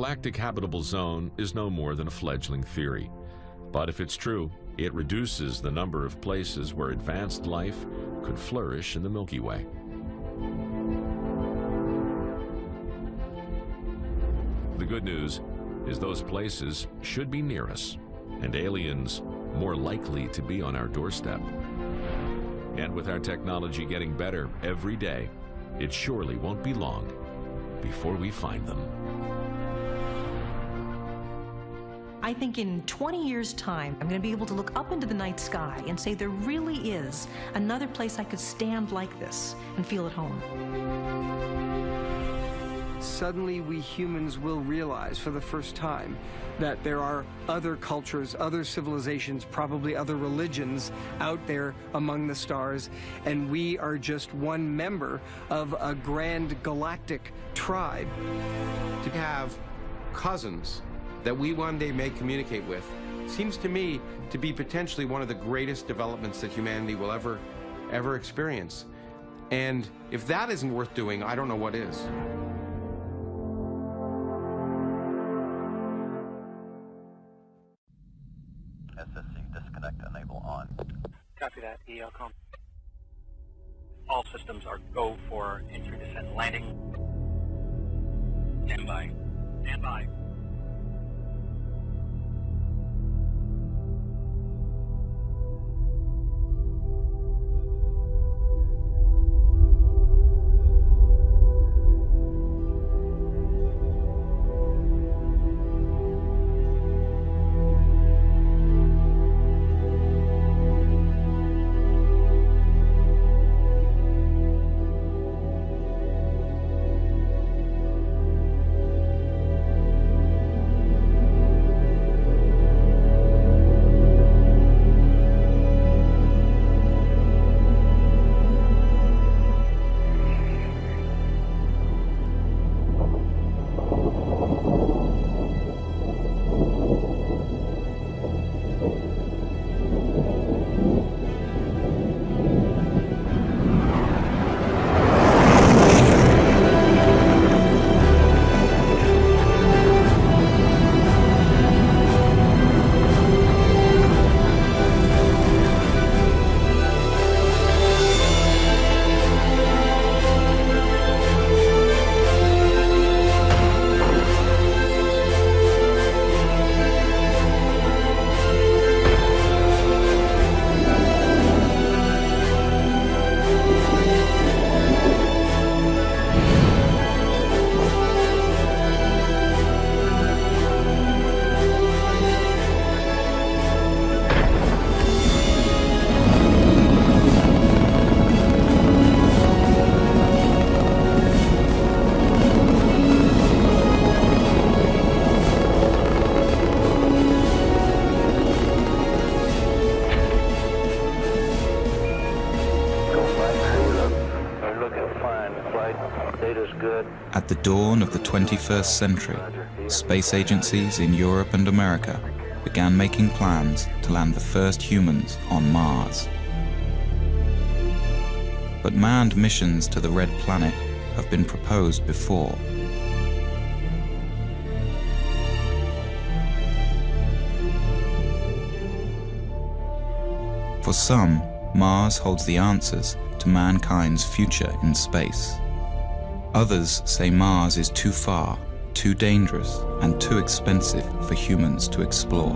galactic habitable zone is no more than a fledgling theory. But if it's true, it reduces the number of places where advanced life could flourish in the Milky Way. The good news is those places should be near us, and aliens more likely to be on our doorstep. And with our technology getting better every day, it surely won't be long before we find them. I think in 20 years' time, I'm going to be able to look up into the night sky and say there really is another place I could stand like this and feel at home. Suddenly we humans will realize for the first time that there are other cultures, other civilizations, probably other religions out there among the stars, and we are just one member of a grand galactic tribe. To have cousins that we one day may communicate with seems to me to be potentially one of the greatest developments that humanity will ever experience. And if that isn't worth doing, I don't know what is. SSC disconnect enable on. Copy that, ELCOM. All systems are go for entry, descent, and landing. Stand by. Stand by. At the dawn of the 21st century, space agencies in Europe and America began making plans to land the first humans on Mars. But manned missions to the Red Planet have been proposed before. For some, Mars holds the answers to mankind's future in space. Others say Mars is too far, too dangerous, and too expensive for humans to explore.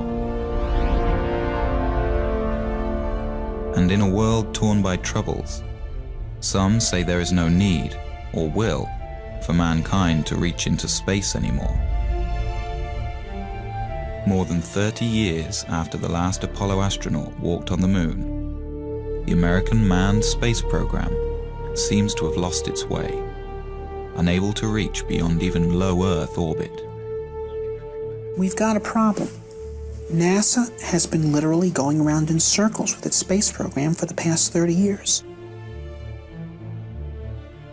And in a world torn by troubles, some say there is no need, or will, for mankind to reach into space anymore. More than 30 years after the last Apollo astronaut walked on the moon, the American manned space program seems to have lost its way, unable to reach beyond even low Earth orbit. We've got a problem. NASA has been literally going around in circles with its space program for the past 30 years.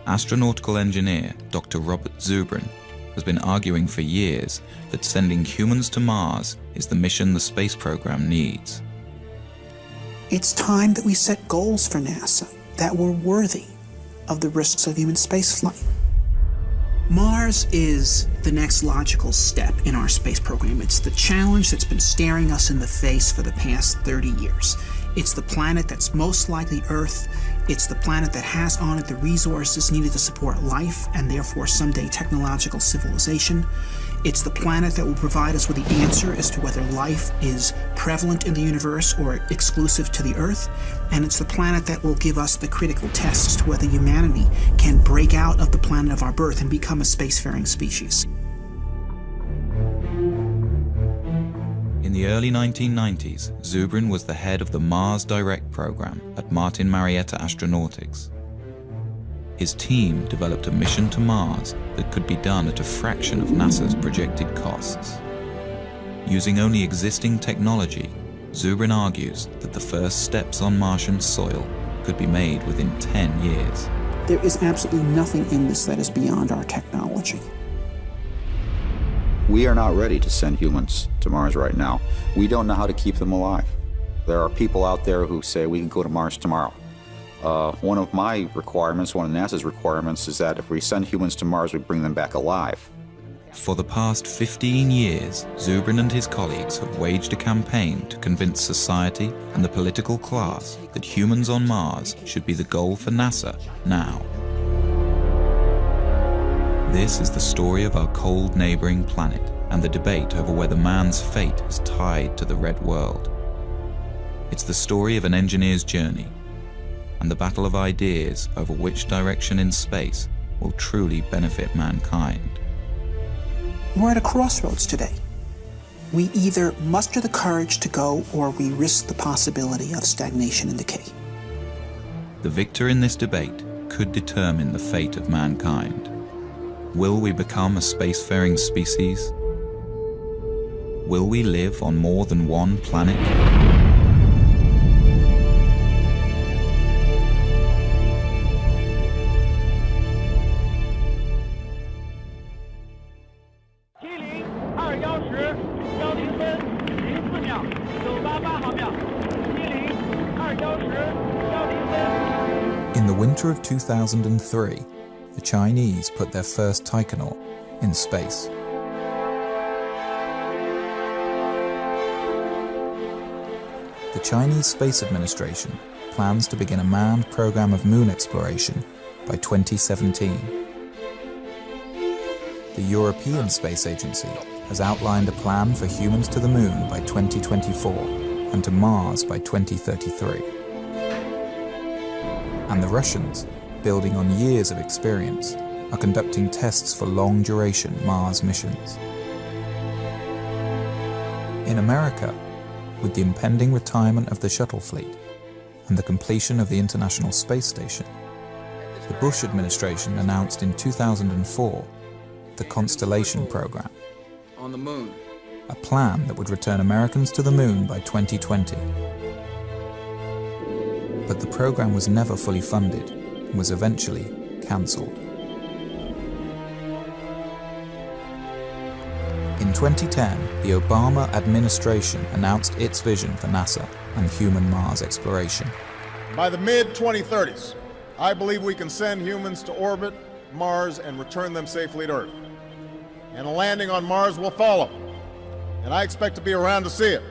Astronautical engineer Dr. Robert Zubrin has been arguing for years that sending humans to Mars is the mission the space program needs. It's time that we set goals for NASA that were worthy of the risks of human spaceflight. Mars is the next logical step in our space program. It's the challenge that's been staring us in the face for the past 30 years. It's the planet that's most likely Earth. It's the planet that has on it the resources needed to support life and therefore someday technological civilization. It's the planet that will provide us with the answer as to whether life is prevalent in the universe or exclusive to the Earth. And it's the planet that will give us the critical test as to whether humanity can break out of the planet of our birth and become a spacefaring species. In the early 1990s, Zubrin was the head of the Mars Direct program at Martin Marietta Astronautics. His team developed a mission to Mars that could be done at a fraction of NASA's projected costs. Using only existing technology, Zubrin argues that the first steps on Martian soil could be made within 10 years. There is absolutely nothing in this that is beyond our technology. We are not ready to send humans to Mars right now. We don't know how to keep them alive. There are people out there who say we can go to Mars tomorrow. One of my requirements, one of NASA's requirements, is that if we send humans to Mars, we bring them back alive. For the past 15 years, Zubrin and his colleagues have waged a campaign to convince society and the political class that humans on Mars should be the goal for NASA now. This is the story of our cold neighboring planet and the debate over whether man's fate is tied to the red world. It's the story of an engineer's journey and the battle of ideas over which direction in space will truly benefit mankind. We're at a crossroads today. We either muster the courage to go or we risk the possibility of stagnation and decay. The victor in this debate could determine the fate of mankind. Will we become a spacefaring species? Will we live on more than one planet? In the winter of 2003, the Chinese put their first taikonaut in space. The Chinese Space Administration plans to begin a manned program of moon exploration by 2017. The European Space Agency has outlined a plan for humans to the moon by 2024 and to Mars by 2033. And the Russians, building on years of experience, are conducting tests for long-duration Mars missions. In America, with the impending retirement of the shuttle fleet and the completion of the International Space Station, the Bush administration announced in 2004 the Constellation Program, On the moon. a plan that would return Americans to the moon by 2020. But the program was never fully funded and was eventually cancelled. In 2010, the Obama administration announced its vision for NASA and human Mars exploration. By the mid-2030s, I believe we can send humans to orbit Mars and return them safely to Earth. And a landing on Mars will follow, and I expect to be around to see it.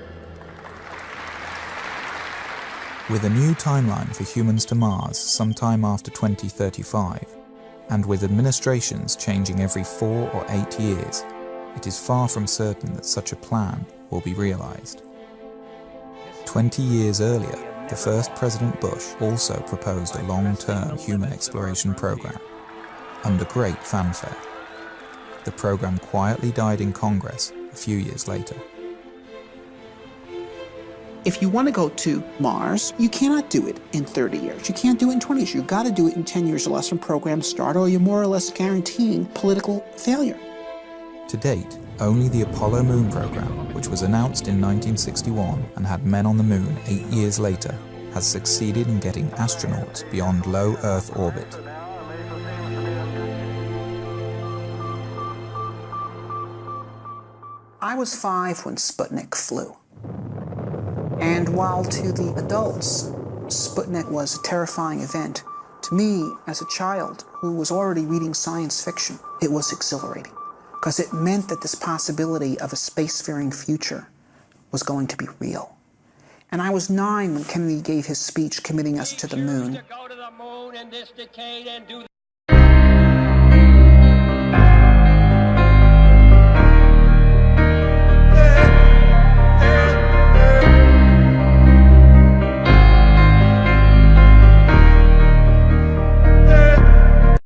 With a new timeline for humans to Mars sometime after 2035, and with administrations changing every 4 or 8 years, it is far from certain that such a plan will be realized. 20 years earlier, the first President Bush also proposed a long-term human exploration program, under great fanfare. The program quietly died in Congress a few years later. If you want to go to Mars, you cannot do it in 30 years. You can't do it in 20 years. You've got to do it in 10 years or less from programs start, or you're more or less guaranteeing political failure. To date, only the Apollo Moon program, which was announced in 1961 and had men on the moon 8 years later, has succeeded in getting astronauts beyond low Earth orbit. I was 5 when Sputnik flew. And while to the adults, Sputnik was a terrifying event, To me, as a child who was already reading science fiction, it was exhilarating, because it meant that this possibility of a spacefaring future was going to be real. And I was 9 when Kennedy gave his speech committing us to the moon.